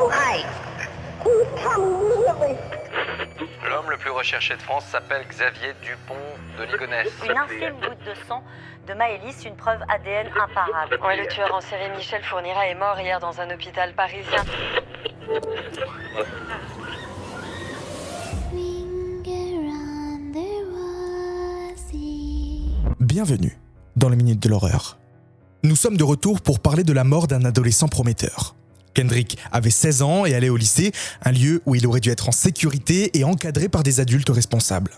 Why? Can you tell me immediately? L'homme le plus recherché de France s'appelle Xavier Dupont de Ligonnès. Une infime goutte de sang de Maëlys, une preuve ADN imparable. Ouais, le tueur en série Michel Fournira est mort hier dans un hôpital parisien. Bienvenue dans les Minutes de l'Horreur. Nous sommes de retour pour parler de la mort d'un adolescent prometteur. Kendrick avait 16 ans et allait au lycée, un lieu où il aurait dû être en sécurité et encadré par des adultes responsables.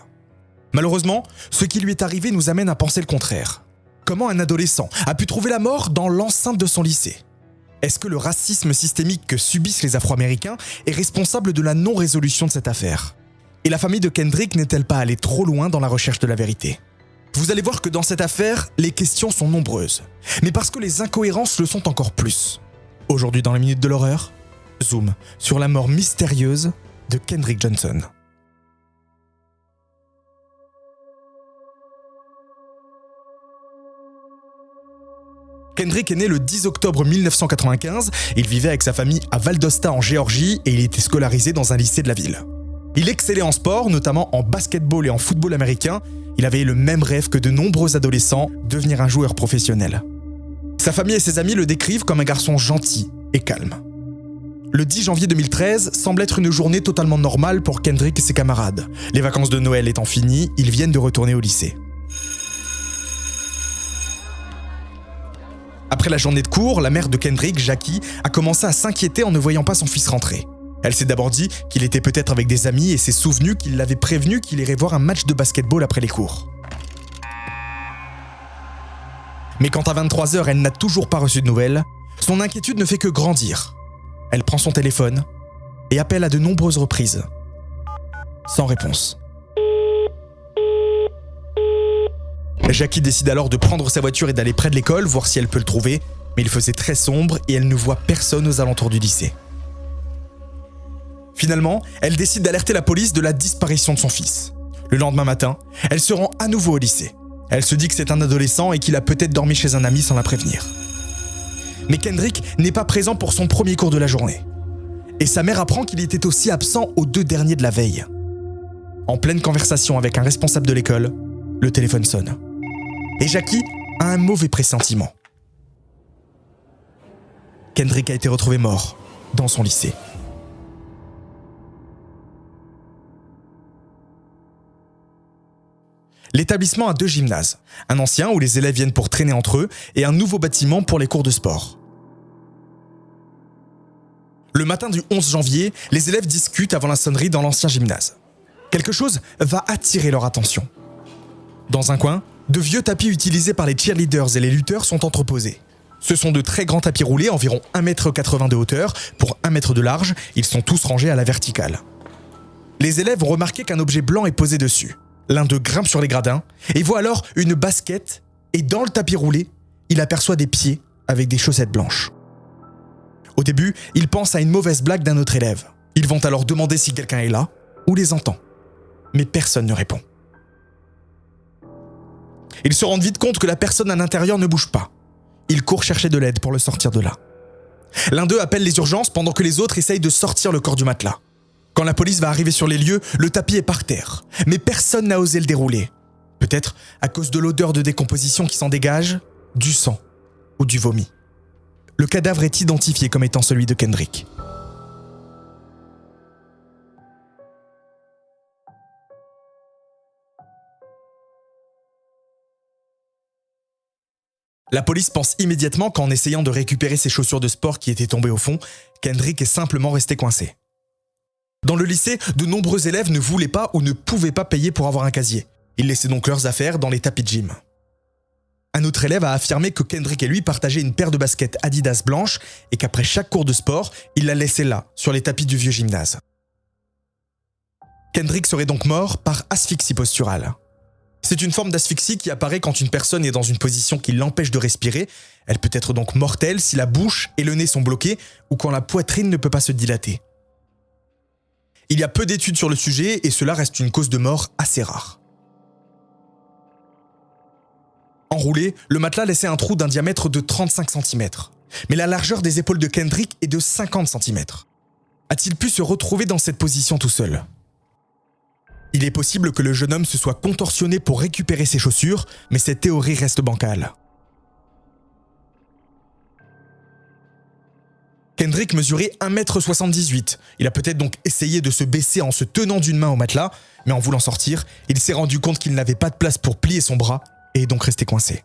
Malheureusement, ce qui lui est arrivé nous amène à penser le contraire. Comment un adolescent a pu trouver la mort dans l'enceinte de son lycée ? Est-ce que le racisme systémique que subissent les Afro-Américains est responsable de la non-résolution de cette affaire ? Et la famille de Kendrick n'est-elle pas allée trop loin dans la recherche de la vérité ? Vous allez voir que dans cette affaire, les questions sont nombreuses, mais parce que les incohérences le sont encore plus. Aujourd'hui dans les Minutes de l'Horreur, zoom sur la mort mystérieuse de Kendrick Johnson. Kendrick est né le 10 octobre 1995, il vivait avec sa famille à Valdosta en Géorgie et il était scolarisé dans un lycée de la ville. Il excellait en sport, notamment en basketball et en football américain. Il avait le même rêve que de nombreux adolescents, devenir un joueur professionnel. Sa famille et ses amis le décrivent comme un garçon gentil et calme. Le 10 janvier 2013 semble être une journée totalement normale pour Kendrick et ses camarades. Les vacances de Noël étant finies, ils viennent de retourner au lycée. Après la journée de cours, la mère de Kendrick, Jackie, a commencé à s'inquiéter en ne voyant pas son fils rentrer. Elle s'est d'abord dit qu'il était peut-être avec des amis et s'est souvenue qu'il l'avait prévenu qu'il irait voir un match de basketball après les cours. Mais quand à 23h, elle n'a toujours pas reçu de nouvelles, son inquiétude ne fait que grandir. Elle prend son téléphone et appelle à de nombreuses reprises. Sans réponse. Jackie décide alors de prendre sa voiture et d'aller près de l'école, voir si elle peut le trouver, mais il faisait très sombre et elle ne voit personne aux alentours du lycée. Finalement, elle décide d'alerter la police de la disparition de son fils. Le lendemain matin, elle se rend à nouveau au lycée. Elle se dit que c'est un adolescent et qu'il a peut-être dormi chez un ami sans la prévenir. Mais Kendrick n'est pas présent pour son premier cours de la journée. Et sa mère apprend qu'il était aussi absent aux 2 derniers de la veille. En pleine conversation avec un responsable de l'école, le téléphone sonne. Et Jackie a un mauvais pressentiment. Kendrick a été retrouvé mort dans son lycée. L'établissement a 2 gymnases, un ancien où les élèves viennent pour traîner entre eux et un nouveau bâtiment pour les cours de sport. Le matin du 11 janvier, les élèves discutent avant la sonnerie dans l'ancien gymnase. Quelque chose va attirer leur attention. Dans un coin, de vieux tapis utilisés par les cheerleaders et les lutteurs sont entreposés. Ce sont de très grands tapis roulés, environ 1,80 m de hauteur pour 1 m de large, ils sont tous rangés à la verticale. Les élèves ont remarqué qu'un objet blanc est posé dessus. L'un d'eux grimpe sur les gradins et voit alors une basket et dans le tapis roulé, il aperçoit des pieds avec des chaussettes blanches. Au début, il pense à une mauvaise blague d'un autre élève. Ils vont alors demander si quelqu'un est là ou les entend. Mais personne ne répond. Ils se rendent vite compte que la personne à l'intérieur ne bouge pas. Ils courent chercher de l'aide pour le sortir de là. L'un d'eux appelle les urgences pendant que les autres essayent de sortir le corps du matelas. Quand la police va arriver sur les lieux, le tapis est par terre. Mais personne n'a osé le dérouler. Peut-être à cause de l'odeur de décomposition qui s'en dégage, du sang ou du vomi. Le cadavre est identifié comme étant celui de Kendrick. La police pense immédiatement qu'en essayant de récupérer ses chaussures de sport qui étaient tombées au fond, Kendrick est simplement resté coincé. Dans le lycée, de nombreux élèves ne voulaient pas ou ne pouvaient pas payer pour avoir un casier. Ils laissaient donc leurs affaires dans les tapis de gym. Un autre élève a affirmé que Kendrick et lui partageaient une paire de baskets Adidas blanches et qu'après chaque cours de sport, il la laissait là, sur les tapis du vieux gymnase. Kendrick serait donc mort par asphyxie posturale. C'est une forme d'asphyxie qui apparaît quand une personne est dans une position qui l'empêche de respirer. Elle peut être donc mortelle si la bouche et le nez sont bloqués ou quand la poitrine ne peut pas se dilater. Il y a peu d'études sur le sujet et cela reste une cause de mort assez rare. Enroulé, le matelas laissait un trou d'un diamètre de 35 cm. Mais la largeur des épaules de Kendrick est de 50 cm. A-t-il pu se retrouver dans cette position tout seul ? Il est possible que le jeune homme se soit contorsionné pour récupérer ses chaussures, mais cette théorie reste bancale. Kendrick mesurait 1,78 m. Il a peut-être donc essayé de se baisser en se tenant d'une main au matelas, mais en voulant sortir, il s'est rendu compte qu'il n'avait pas de place pour plier son bras et est donc resté coincé.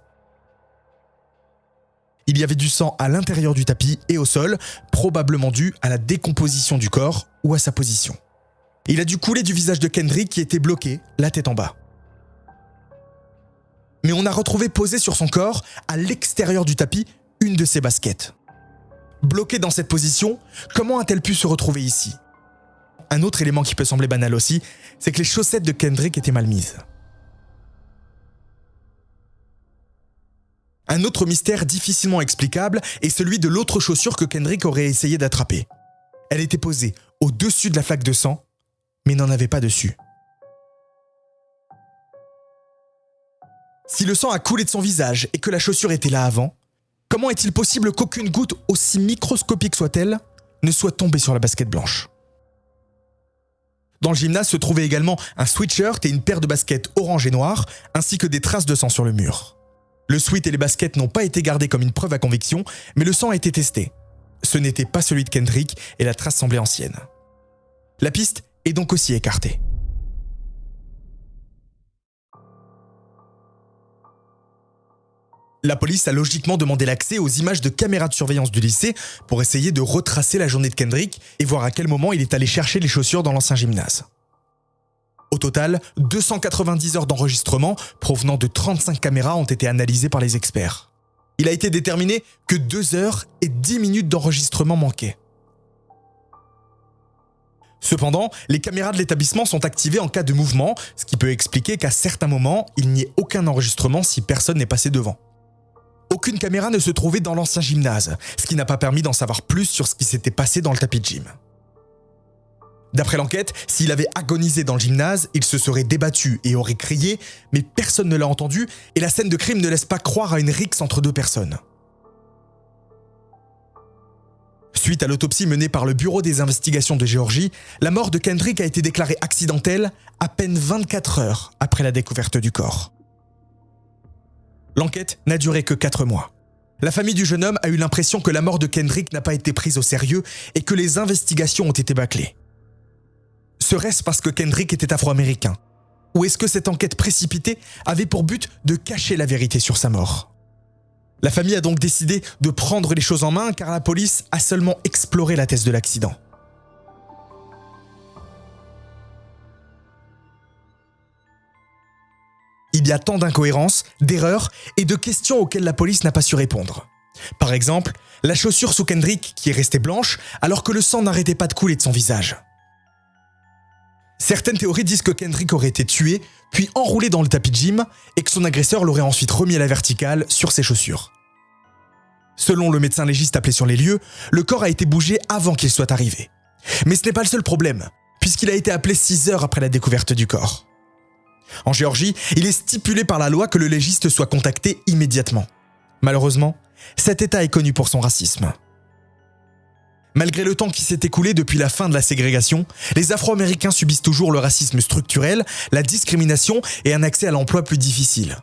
Il y avait du sang à l'intérieur du tapis et au sol, probablement dû à la décomposition du corps ou à sa position. Il a dû couler du visage de Kendrick qui était bloqué, la tête en bas. Mais on a retrouvé posée sur son corps, à l'extérieur du tapis, une de ses baskets. Bloquée dans cette position, comment a-t-elle pu se retrouver ici ? Un autre élément qui peut sembler banal aussi, c'est que les chaussettes de Kendrick étaient mal mises. Un autre mystère difficilement explicable est celui de l'autre chaussure que Kendrick aurait essayé d'attraper. Elle était posée au-dessus de la flaque de sang, mais n'en avait pas dessus. Si le sang a coulé de son visage et que la chaussure était là avant, comment est-il possible qu'aucune goutte, aussi microscopique soit-elle, ne soit tombée sur la basket blanche ? Dans le gymnase se trouvaient également un sweatshirt et une paire de baskets orange et noire, ainsi que des traces de sang sur le mur. Le sweat et les baskets n'ont pas été gardés comme une preuve à conviction, mais le sang a été testé. Ce n'était pas celui de Kendrick et la trace semblait ancienne. La piste est donc aussi écartée. La police a logiquement demandé l'accès aux images de caméras de surveillance du lycée pour essayer de retracer la journée de Kendrick et voir à quel moment il est allé chercher les chaussures dans l'ancien gymnase. Au total, 290 heures d'enregistrement provenant de 35 caméras ont été analysées par les experts. Il a été déterminé que 2 heures et 10 minutes d'enregistrement manquaient. Cependant, les caméras de l'établissement sont activées en cas de mouvement, ce qui peut expliquer qu'à certains moments, il n'y ait aucun enregistrement si personne n'est passé devant. Aucune caméra ne se trouvait dans l'ancien gymnase, ce qui n'a pas permis d'en savoir plus sur ce qui s'était passé dans le tapis de gym. D'après l'enquête, s'il avait agonisé dans le gymnase, il se serait débattu et aurait crié, mais personne ne l'a entendu et la scène de crime ne laisse pas croire à une rixe entre deux personnes. Suite à l'autopsie menée par le Bureau des investigations de Géorgie, la mort de Kendrick a été déclarée accidentelle à peine 24 heures après la découverte du corps. L'enquête n'a duré que 4 mois. La famille du jeune homme a eu l'impression que la mort de Kendrick n'a pas été prise au sérieux et que les investigations ont été bâclées. Serait-ce parce que Kendrick était afro-américain ? Ou est-ce que cette enquête précipitée avait pour but de cacher la vérité sur sa mort ? La famille a donc décidé de prendre les choses en main car la police a seulement exploré la thèse de l'accident. Il y a tant d'incohérences, d'erreurs et de questions auxquelles la police n'a pas su répondre. Par exemple, la chaussure sous Kendrick qui est restée blanche alors que le sang n'arrêtait pas de couler de son visage. Certaines théories disent que Kendrick aurait été tué, puis enroulé dans le tapis de gym et que son agresseur l'aurait ensuite remis à la verticale sur ses chaussures. Selon le médecin légiste appelé sur les lieux, le corps a été bougé avant qu'il soit arrivé. Mais ce n'est pas le seul problème, puisqu'il a été appelé 6 heures après la découverte du corps. En Géorgie, il est stipulé par la loi que le légiste soit contacté immédiatement. Malheureusement, cet État est connu pour son racisme. Malgré le temps qui s'est écoulé depuis la fin de la ségrégation, les Afro-Américains subissent toujours le racisme structurel, la discrimination et un accès à l'emploi plus difficile.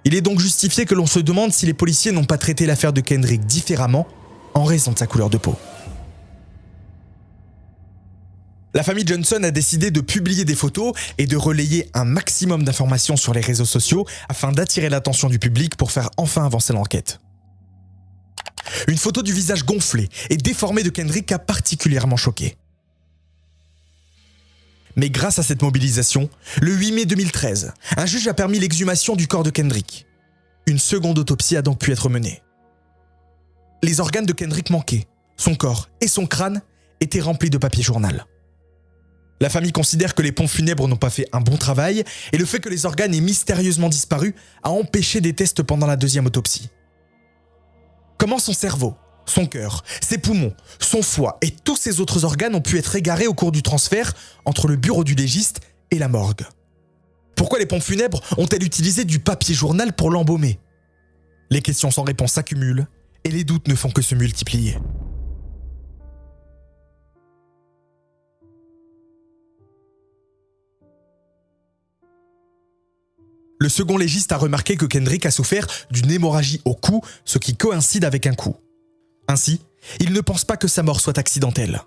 Il est donc justifié que l'on se demande si les policiers n'ont pas traité l'affaire de Kendrick différemment en raison de sa couleur de peau. La famille Johnson a décidé de publier des photos et de relayer un maximum d'informations sur les réseaux sociaux afin d'attirer l'attention du public pour faire enfin avancer l'enquête. Une photo du visage gonflé et déformé de Kendrick a particulièrement choqué. Mais grâce à cette mobilisation, le 8 mai 2013, un juge a permis l'exhumation du corps de Kendrick. Une seconde autopsie a donc pu être menée. Les organes de Kendrick manquaient, son corps et son crâne étaient remplis de papier journal. La famille considère que les pompes funèbres n'ont pas fait un bon travail et le fait que les organes aient mystérieusement disparu a empêché des tests pendant la deuxième autopsie. Comment son cerveau, son cœur, ses poumons, son foie et tous ses autres organes ont pu être égarés au cours du transfert entre le bureau du légiste et la morgue ? Pourquoi les pompes funèbres ont-elles utilisé du papier journal pour l'embaumer ? Les questions sans réponse s'accumulent et les doutes ne font que se multiplier. Le second légiste a remarqué que Kendrick a souffert d'une hémorragie au cou, ce qui coïncide avec un coup. Ainsi, il ne pense pas que sa mort soit accidentelle.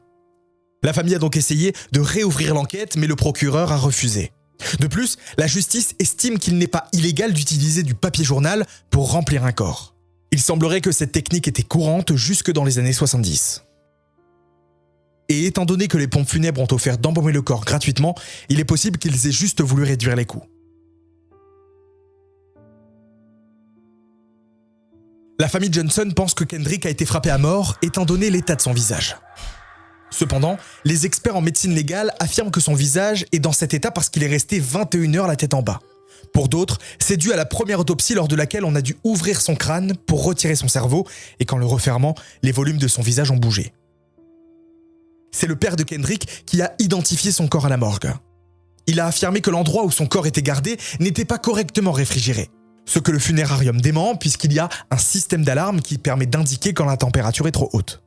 La famille a donc essayé de réouvrir l'enquête, mais le procureur a refusé. De plus, la justice estime qu'il n'est pas illégal d'utiliser du papier journal pour remplir un corps. Il semblerait que cette technique était courante jusque dans les années 70. Et étant donné que les pompes funèbres ont offert d'embaumer le corps gratuitement, il est possible qu'ils aient juste voulu réduire les coûts. La famille Johnson pense que Kendrick a été frappé à mort étant donné l'état de son visage. Cependant, les experts en médecine légale affirment que son visage est dans cet état parce qu'il est resté 21 heures la tête en bas. Pour d'autres, c'est dû à la première autopsie lors de laquelle on a dû ouvrir son crâne pour retirer son cerveau et qu'en le refermant, les volumes de son visage ont bougé. C'est le père de Kendrick qui a identifié son corps à la morgue. Il a affirmé que l'endroit où son corps était gardé n'était pas correctement réfrigéré. Ce que le funérarium dément puisqu'il y a un système d'alarme qui permet d'indiquer quand la température est trop haute.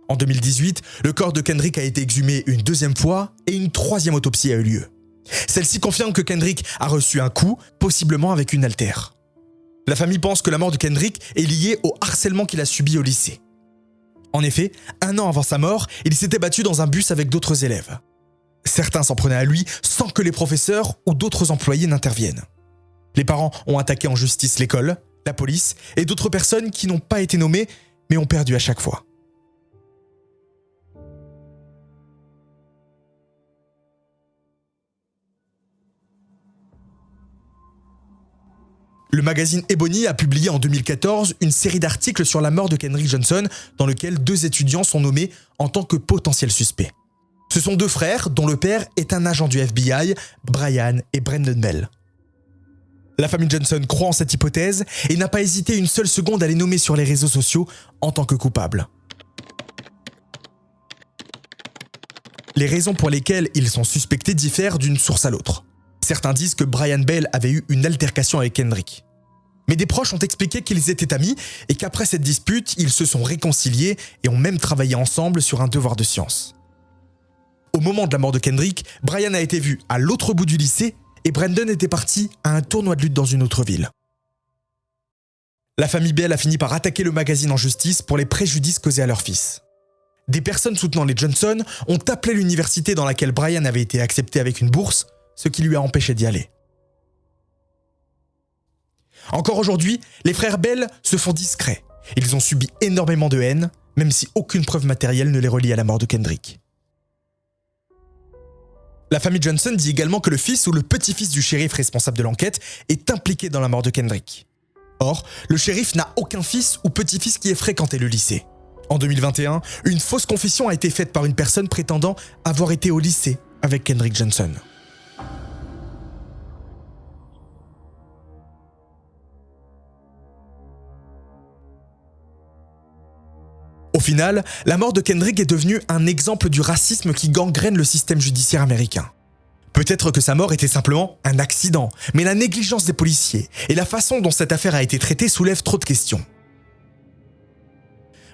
En 2018, le corps de Kendrick a été exhumé une deuxième fois et une troisième autopsie a eu lieu. Celle-ci confirme que Kendrick a reçu un coup, possiblement avec une haltère. La famille pense que la mort de Kendrick est liée au harcèlement qu'il a subi au lycée. En effet, 1 an avant sa mort, il s'était battu dans un bus avec d'autres élèves. Certains s'en prenaient à lui sans que les professeurs ou d'autres employés n'interviennent. Les parents ont attaqué en justice l'école, la police et d'autres personnes qui n'ont pas été nommées mais ont perdu à chaque fois. Le magazine Ebony a publié en 2014 une série d'articles sur la mort de Kendrick Johnson dans lequel 2 étudiants sont nommés en tant que potentiels suspects. Ce sont 2 frères dont le père est un agent du FBI, Brian et Brandon Bell. La famille Johnson croit en cette hypothèse et n'a pas hésité une seule seconde à les nommer sur les réseaux sociaux en tant que coupables. Les raisons pour lesquelles ils sont suspectés diffèrent d'une source à l'autre. Certains disent que Brian Bell avait eu une altercation avec Kendrick. Mais des proches ont expliqué qu'ils étaient amis et qu'après cette dispute, ils se sont réconciliés et ont même travaillé ensemble sur un devoir de science. Au moment de la mort de Kendrick, Brian a été vu à l'autre bout du lycée et Brandon était parti à un tournoi de lutte dans une autre ville. La famille Bell a fini par attaquer le magazine en justice pour les préjudices causés à leur fils. Des personnes soutenant les Johnson ont appelé l'université dans laquelle Brian avait été accepté avec une bourse, ce qui lui a empêché d'y aller. Encore aujourd'hui, les frères Bell se font discrets. Ils ont subi énormément de haine, même si aucune preuve matérielle ne les relie à la mort de Kendrick. La famille Johnson dit également que le fils ou le petit-fils du shérif responsable de l'enquête est impliqué dans la mort de Kendrick. Or, le shérif n'a aucun fils ou petit-fils qui ait fréquenté le lycée. En 2021, une fausse confession a été faite par une personne prétendant avoir été au lycée avec Kendrick Johnson. Au final, la mort de Kendrick est devenue un exemple du racisme qui gangrène le système judiciaire américain. Peut-être que sa mort était simplement un accident, mais la négligence des policiers et la façon dont cette affaire a été traitée soulèvent trop de questions.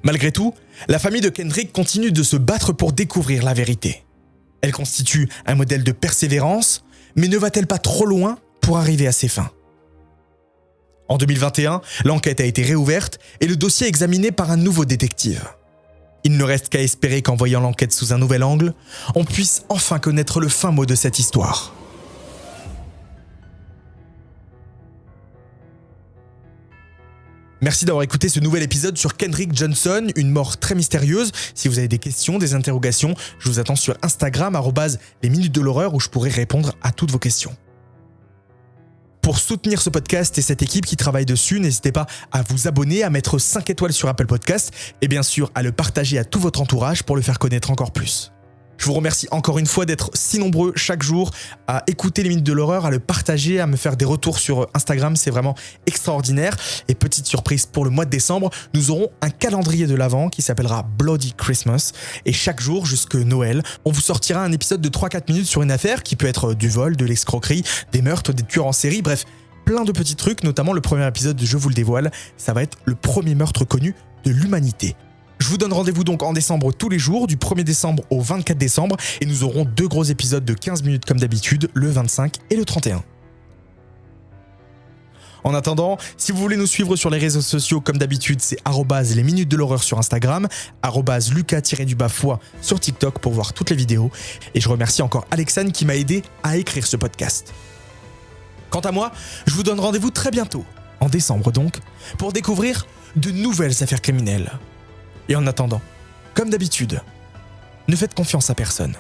Malgré tout, la famille de Kendrick continue de se battre pour découvrir la vérité. Elle constitue un modèle de persévérance, mais ne va-t-elle pas trop loin pour arriver à ses fins ? En 2021, l'enquête a été réouverte et le dossier examiné par un nouveau détective. Il ne reste qu'à espérer qu'en voyant l'enquête sous un nouvel angle, on puisse enfin connaître le fin mot de cette histoire. Merci d'avoir écouté ce nouvel épisode sur Kendrick Johnson, une mort très mystérieuse. Si vous avez des questions, des interrogations, je vous attends sur Instagram, @lesminutesdel'horreur, où je pourrai répondre à toutes vos questions. Pour soutenir ce podcast et cette équipe qui travaille dessus, n'hésitez pas à vous abonner, à mettre 5 étoiles sur Apple Podcast et bien sûr à le partager à tout votre entourage pour le faire connaître encore plus. Je vous remercie encore une fois d'être si nombreux chaque jour à écouter les Minutes de l'Horreur, à le partager, à me faire des retours sur Instagram, c'est vraiment extraordinaire. Et petite surprise pour le mois de décembre, nous aurons un calendrier de l'Avent qui s'appellera Bloody Christmas. Et chaque jour, jusque Noël, on vous sortira un épisode de 3-4 minutes sur une affaire qui peut être du vol, de l'escroquerie, des meurtres, des tueurs en série, bref, plein de petits trucs, notamment le premier épisode de Je vous le dévoile, ça va être le premier meurtre connu de l'humanité. Je vous donne rendez-vous donc en décembre tous les jours, du 1er décembre au 24 décembre, et nous aurons 2 gros épisodes de 15 minutes comme d'habitude, le 25 et le 31. En attendant, si vous voulez nous suivre sur les réseaux sociaux, comme d'habitude, c'est @les minutes de l'horreur sur Instagram, @lucas_foy sur TikTok pour voir toutes les vidéos. Et je remercie encore Alexane qui m'a aidé à écrire ce podcast. Quant à moi, je vous donne rendez-vous très bientôt, en décembre donc, pour découvrir de nouvelles affaires criminelles. Et en attendant, comme d'habitude, ne faites confiance à personne.